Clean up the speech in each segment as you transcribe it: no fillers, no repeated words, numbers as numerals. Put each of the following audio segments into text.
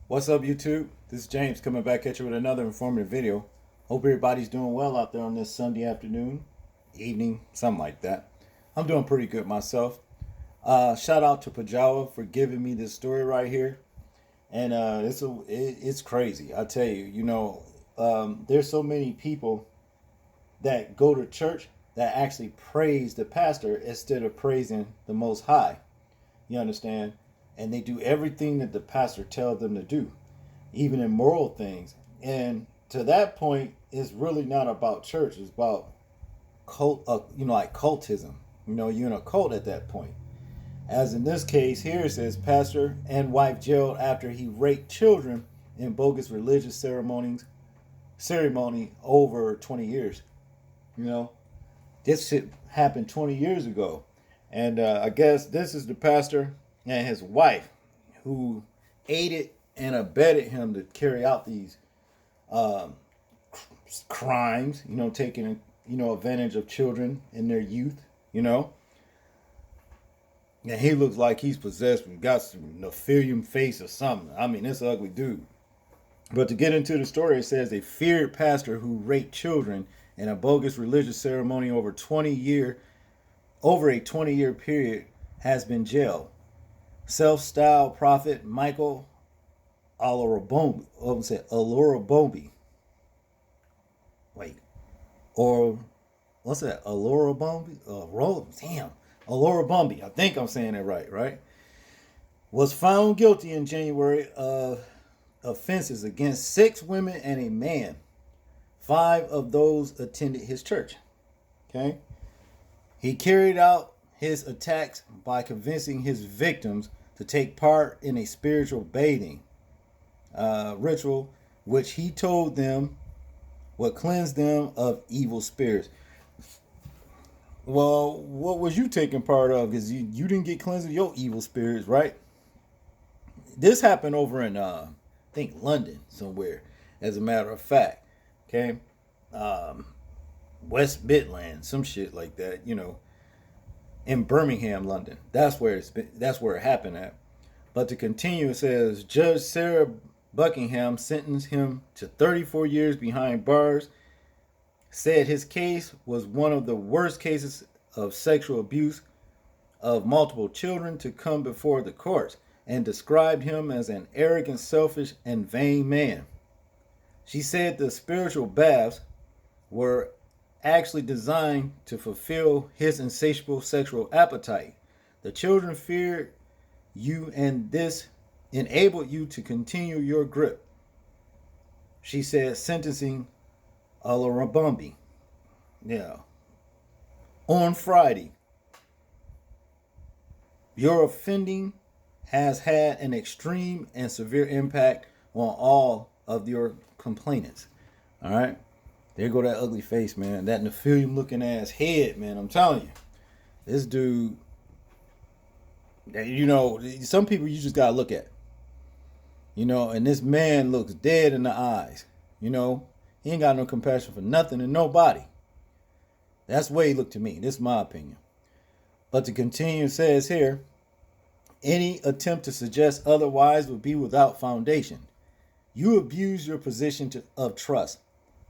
What's up, YouTube? This is James coming back at you with another informative video. Hope everybody's doing well out there on this Sunday afternoon, evening, something like that. I'm doing pretty good myself. Shout out to Pajawa for giving me this story right here, and it's crazy. I tell you, there's so many people that go to church that actually praise the pastor instead of praising the Most High. You understand? And they do everything that the pastor tells them to do, even in moral things. And to that point, it's really not about church. It's about cult, like cultism. You're in a cult at that point. As in this case, here it says, pastor and wife jailed after he raped children in bogus religious ceremony over 20 years. This shit happened 20 years ago. And I guess this is the pastor and his wife who aided and abetted him to carry out these um, crimes, taking, advantage of children in their youth, And he looks like he's possessed and got some Nephilim face or something. I mean, this ugly dude. But to get into the story, it says a feared pastor who raped children in a bogus religious ceremony over a 20-year period has been jailed. Self-styled prophet Michael Alorabombi. Wait, or what's that? Alorabombi? Alorabombi. I think I'm saying that right? Was found guilty in January of offenses against 6 women and a man. 5 of those attended his church. Okay. He carried out his attacks by convincing his victims to take part in a spiritual bathing ritual, which he told them would cleanse them of evil spirits. Well, what was you taking part of? Because you didn't get cleansed of your evil spirits, right? This happened over in, I think, London somewhere, as a matter of fact. Okay? West Midlands, some shit like that, in Birmingham, London. That's where it happened at. But to continue, it says Judge Sarah Buckingham sentenced him to 34 years behind bars. Said his case was one of the worst cases of sexual abuse of multiple children to come before the courts, and described him as an arrogant, selfish, and vain man. She said the spiritual baths were actually designed to fulfill his insatiable sexual appetite. The children feared you, and this enabled you to continue your grip, she said, sentencing Alarabumbi. Yeah. On Friday, your offending has had an extreme and severe impact on all of your complainants. All right? There go that ugly face, man. That Nephilim looking ass head, man. I'm telling you. This dude, some people you just got to look at. And this man looks dead in the eyes. He ain't got no compassion for nothing and nobody. That's the way he looked to me. This is my opinion. But to continue, it says here, any attempt to suggest otherwise would be without foundation. You abuse your position of trust.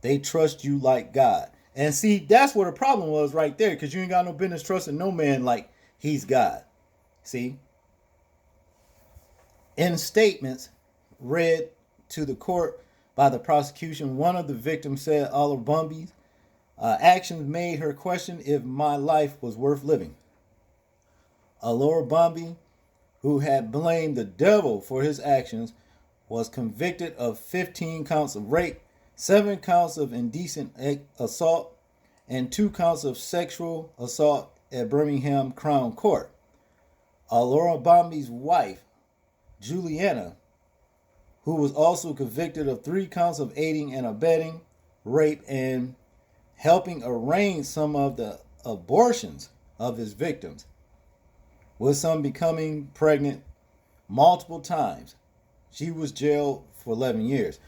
They trust you like God. And see, that's where the problem was right there, because you ain't got no business trusting no man like he's God. See? In statements read to the court by the prosecution, one of the victims said Alabumbi's actions made her question if my life was worth living. Alorabumbi, who had blamed the devil for his actions, was convicted of 15 counts of rape, 7 counts of indecent assault, and 2 counts of sexual assault at Birmingham Crown Court. Alorabumbi's wife, Juliana, who was also convicted of 3 counts of aiding and abetting rape and helping arrange some of the abortions of his victims, with some becoming pregnant multiple times. She was jailed for 11 years.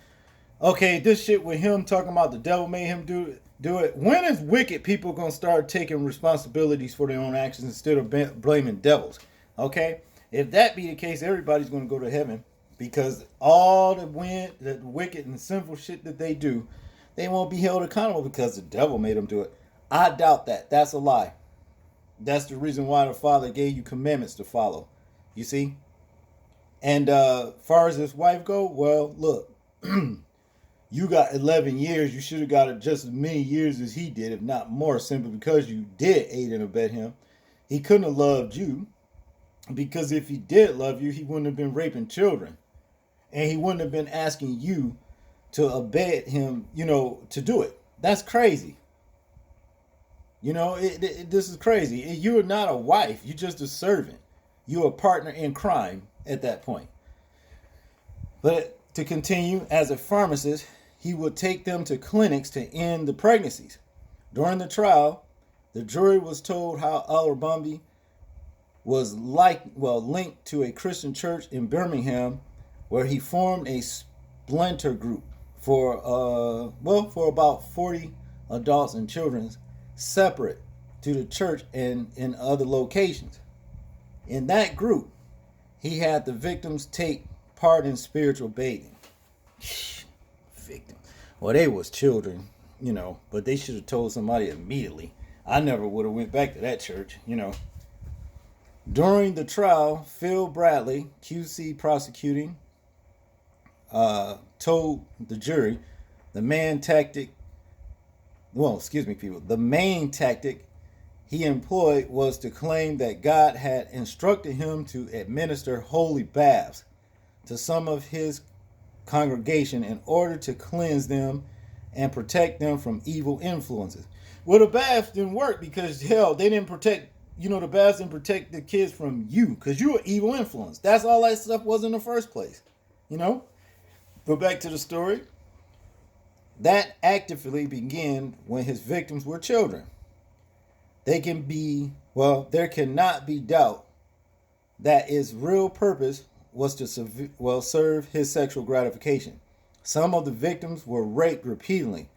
Okay, this shit with him talking about the devil made him do it. When is wicked people going to start taking responsibilities for their own actions instead of blaming devils? Okay? If that be the case, everybody's going to go to heaven because all the wicked and sinful shit that they do, they won't be held accountable because the devil made them do it. I doubt that. That's a lie. That's the reason why the Father gave you commandments to follow. You see? And far as his wife go, well, look, you got 11 years. You should have got just as many years as he did, if not more, simply because you did aid and abet him. He couldn't have loved you, because if he did love you, he wouldn't have been raping children. And he wouldn't have been asking you to abet him, to do it. That's crazy. This is crazy. You're not a wife. You're just a servant. You're a partner in crime at that point. But to continue, as a pharmacist, he would take them to clinics to end the pregnancies. During the trial, the jury was told how Al-Rabambi was linked to a Christian church in Birmingham, where he formed a splinter group for about 40 adults and children, separate to the church and in other locations. In that group, he had the victims take part in spiritual bathing. Victim. Well, they was children, but they should have told somebody immediately. I never would have went back to that church, During the trial, Phil Bradley, QC prosecuting, told the jury the main tactic he employed was to claim that God had instructed him to administer holy baths to some of his congregation in order to cleanse them and protect them from evil influences. Well, the baths didn't work because, hell, they didn't protect, the baths didn't protect the kids from you because you were evil influence. That's all that stuff was in the first place. Go back to the story. That actively began when his victims were children. There cannot be doubt that its real purpose was to serve his sexual gratification. Some of the victims were raped repeatedly,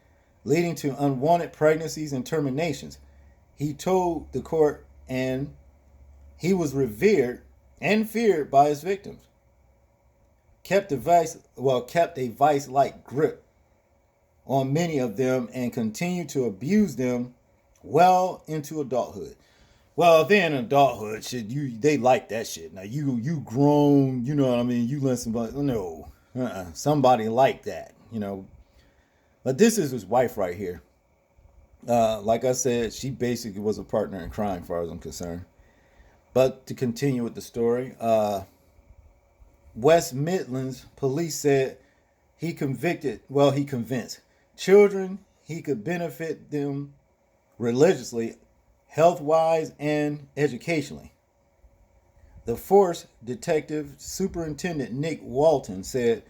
leading to unwanted pregnancies and terminations. He told the court, and he was revered and feared by his victims. Kept a vice-like grip on many of them and continued to abuse them well into adulthood. Well, then adulthood shit, they like that shit. Now you grown, you know what I mean? You listen, but no, somebody like that, But this is his wife right here. Like I said, she basically was a partner in crime, as far as I'm concerned. But to continue with the story, West Midlands police said he convinced children he could benefit them religiously, health-wise, and educationally. The force detective superintendent Nick Walton said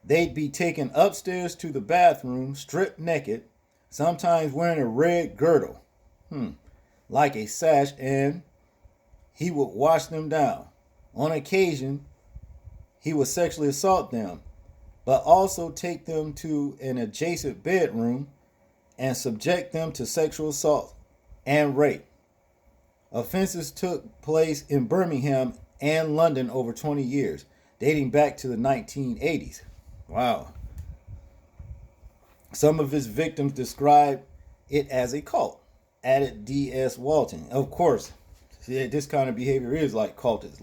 they'd be taken upstairs to the bathroom, stripped naked, sometimes wearing a red girdle, like a sash, and he would wash them down. On occasion, he would sexually assault them, but also take them to an adjacent bedroom and subject them to sexual assault and rape. Offenses took place in Birmingham and London over 20 years, dating back to the 1980s. Wow. Some of his victims described it as a cult, added D.S. Walton. Of course, this kind of behavior is like cultists,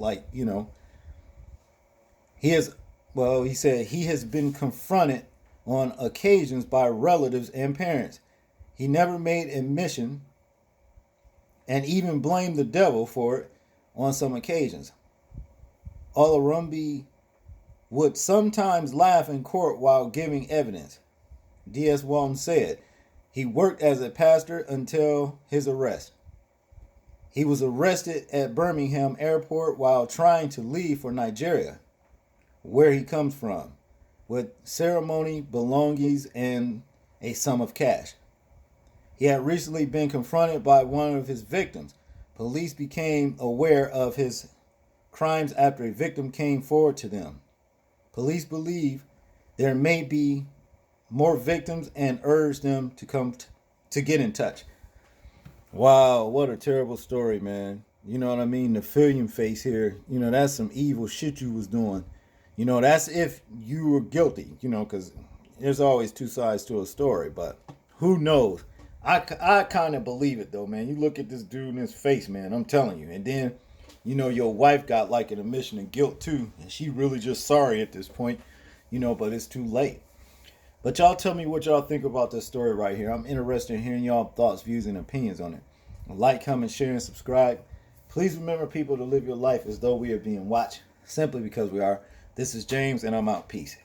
he said he has been confronted on occasions by relatives and parents. He never made admission and even blamed the devil for it on some occasions. Al-Rabambi would sometimes laugh in court while giving evidence. D.S. Walton said he worked as a pastor until his arrest. He was arrested at Birmingham Airport while trying to leave for Nigeria, where he comes from, with ceremony, belongings, and a sum of cash. He had recently been confronted by one of his victims. Police became aware of his crimes after a victim came forward to them. Police believe there may be more victims and urge them to get in touch. Wow, what a terrible story, man. You know what I mean? The Fillion face here, that's some evil shit you was doing. You know, that's if you were guilty, you know, because there's always two sides to a story, but who knows? I kind of believe it, though, man. You look at this dude in his face, man, I'm telling you. And then, you know, your wife got like an admission of guilt, too, and she really just sorry at this point, you know, but it's too late. But y'all tell me what y'all think about this story right here. I'm interested in hearing y'all thoughts, views, and opinions on it. Like, comment, share, and subscribe. Please remember, people, to live your life as though we are being watched, simply because we are. This is James, and I'm out. Peace.